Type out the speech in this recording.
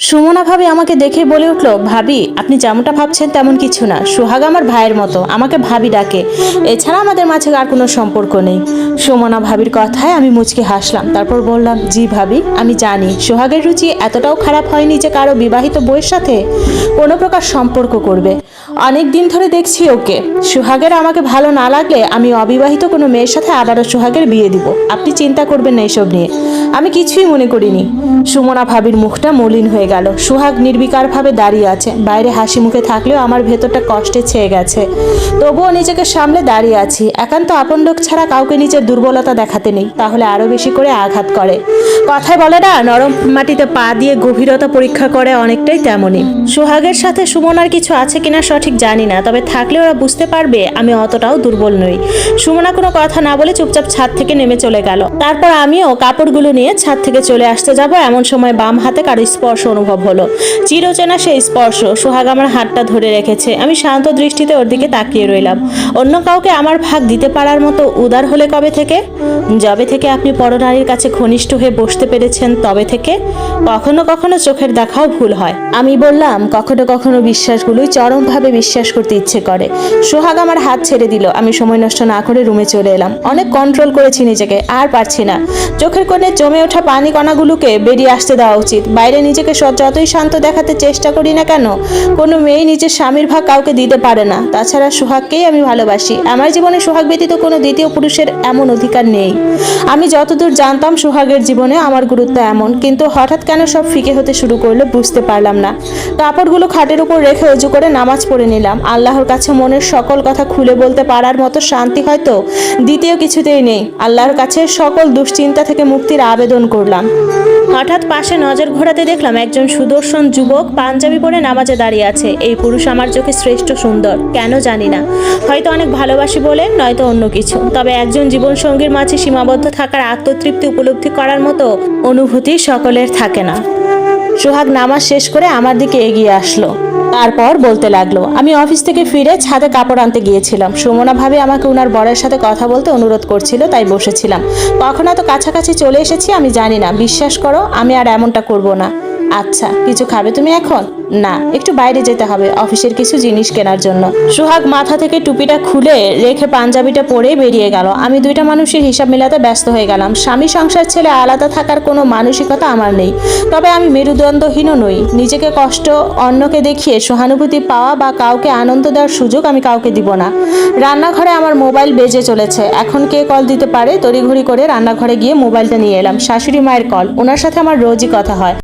সুমনা ভাবি আমাকে দেখে বলে উঠল, ভাবি আপনি যেমনটা ভাবছেন তেমন কিছু না। সোহাগ আমার ভাইয়ের মতো, আমাকে ভাবি ডাকে। এছাড়া আমাদের মাঝে আর কোনো সম্পর্ক নেই। সুমনা ভাবির কথায় আমি মুচকি হাসলাম, তারপর বললাম, জি ভাবি, আমি জানি সোহাগের রুচি এতটাও খারাপ হয়নি যে কারো বিবাহিত বউয়ের সাথে কোনো প্রকার সম্পর্ক করবে। অনেক দিন ধরে দেখছি ওকে। সোহাগের আমাকে ভালো না লাগলে আমি অবিবাহিত কোনো মেয়ের সাথে আবারও সোহাগের বিয়ে দিব। আপনি চিন্তা করবেন না এসব নিয়ে, আমি কিছুই মনে করিনি। সুমনা ভাবির মুখটা মলিন হয়ে গেল। সোহাগ নির্বিকারভাবে দাঁড়িয়ে আছে, বাইরে হাসি মুখে থাকলেও আমার ভেতরটা কষ্টে ছেয়ে গেছে। তবুও নিজেকে সামলে দাঁড়িয়ে আছি। একান্ত আপন লোক ছাড়া কাউকে নিজের দুর্বলতা দেখাতে নেই, তাহলে আরো বেশি করে আঘাত করে। কথায় বলে না, নরম মাটিতে পা দিয়ে গভীরতা পরীক্ষা করে, অনেকটাই তেমনই। সোহাগের সাথে সুমনার কিছু আছে কিনা সঠিক জানি না, তবে থাকলে ওরা বুঝতে পারবে আমি অতটাও দুর্বল নই। সুমনা কোনো কথা না বলে চুপচাপ ছাদ থেকে নেমে চলে গেল। তারপর আমিও কাপড়গুলো নিয়ে ছাদ থেকে চলে আসতে যাব, এমন সময় বাম হাতে কারো স্পর্শ অনুভব হলো। চিরচেনা সেই স্পর্শ। সোহাগ আমার হাতটা ধরে রেখেছে। আমি শান্ত দৃষ্টিতে ওর দিকে তাকিয়ে রইলাম। অন্য কাউকে আমার ভাগ দিতে পারার মতো উদার হলে কবে থেকে? যবে থেকে আপনি পরনারীর কাছে ঘনিষ্ঠ হয়ে বসতে পেরেছেন তবে থেকে। কখনো কখনো চোখের দেখাও ভুল হয়, আমি বললাম। কখনো কখনো বিশ্বাসগুলোই চরমভাবে বিশ্বাস করতে ইচ্ছে করে। সোহাগ আমার হাত ছেড়ে দিল। আমি সময় নষ্ট না করে রুমে চলে এলাম। অনেক কন্ট্রোল করেছি নিজেকে, আর পারছি না। চোখের কোণে জমে ওঠা পানি কণাগুলোকে বেরিয়ে আসতে দেওয়া উচিত। বাইরে নিজেকে যতই শান্ত দেখাতে চেষ্টা করি না কেন, কোনো মেয়েই নিজের স্বামীর ভাগ কাউকে দিতে পারে না। তাছাড়া সোহাগকেই আমি ভালোবাসি। আমার জীবনে সোহাগ ব্যতীত কোনো দ্বিতীয় পুরুষের এমন অধিকার নেই। আমি যতদূর জানতাম সোহাগের জীবনে আমার গুরুত্ব এমন, কিন্তু হঠাৎ কেন সব ফিকে হতে শুরু করলো বুঝতে পারলাম না। কাপড়গুলো খাটের উপর রেখে অজু করে নামাজ পড়ে নিলাম। আল্লাহর কাছে মনের সকল কথা খুলে বলতে পারার মতো শান্তি হয়তো দ্বিতীয় কিছুতেই নেই। আল্লাহর কাছে সকল দুশ্চিন্তা থেকে মুক্তির আবেদন করলাম। হঠাৎ পাশে নজর ঘোরাতে দেখলাম একজন সুদর্শন যুবক পাঞ্জাবি পরে নামাজে দাঁড়িয়ে আছে। এই পুরুষ আমার চোখে শ্রেষ্ঠ সুন্দর, কেন জানি না। হয়তো অনেক ভালোবাসি বলে, নয়তো অন্য কিছু। তবে একজন জীবনসঙ্গীর মাঝে সীমাবদ্ধ থাকার আত্মতৃপ্তি উপলব্ধি করার মতো অনুভূতি সকলের থাকে না। সোহাগ নামাজ শেষ করে আমার দিকে এগিয়ে আসলো। তারপর বলতে লাগলো, আমি অফিস থেকে ফিরে ছাদে কাপড় আনতে গিয়েছিলাম। সুমনা ভাবে আমাকে ওনার বরের সাথে কথা বলতে অনুরোধ করছিল, তাই বসেছিলাম। কখন এত কাছাকাছি চলে এসেছি আমি জানি না। বিশ্বাস করো, আমি আর এমনটা করব না। আচ্ছা, কিছু খাবে তুমি এখন? না, একটু বাইরে যেতে হবে অফিসের কিছু জিনিস কেনার জন্য। সোহাগ মাথা থেকে টুপিটা খুলে রেখে পাঞ্জাবিটা পরে বেরিয়ে গেল। আমি দুইটা মানুষের হিসাব মেলাতে ব্যস্ত হয়ে গেলাম। স্বামী সংসার ছেলে আলাদা থাকার কোনো মানসিকতা আমার নেই, তবে আমি মেরুদণ্ডহীনও নই। নিজেকে কষ্ট অন্যকে দেখিয়ে সহানুভূতি পাওয়া বা কাউকে আনন্দ দেওয়ার সুযোগ আমি কাউকে দিব না। রান্নাঘরে আমার মোবাইল বেজে চলেছে। এখন কে কল দিতে পারে? তড়িঘড়ি করে রান্নাঘরে গিয়ে মোবাইলটা নিয়ে এলাম। শাশুড়ি মায়ের কল। ওনার সাথে আমার রোজই কথা হয়।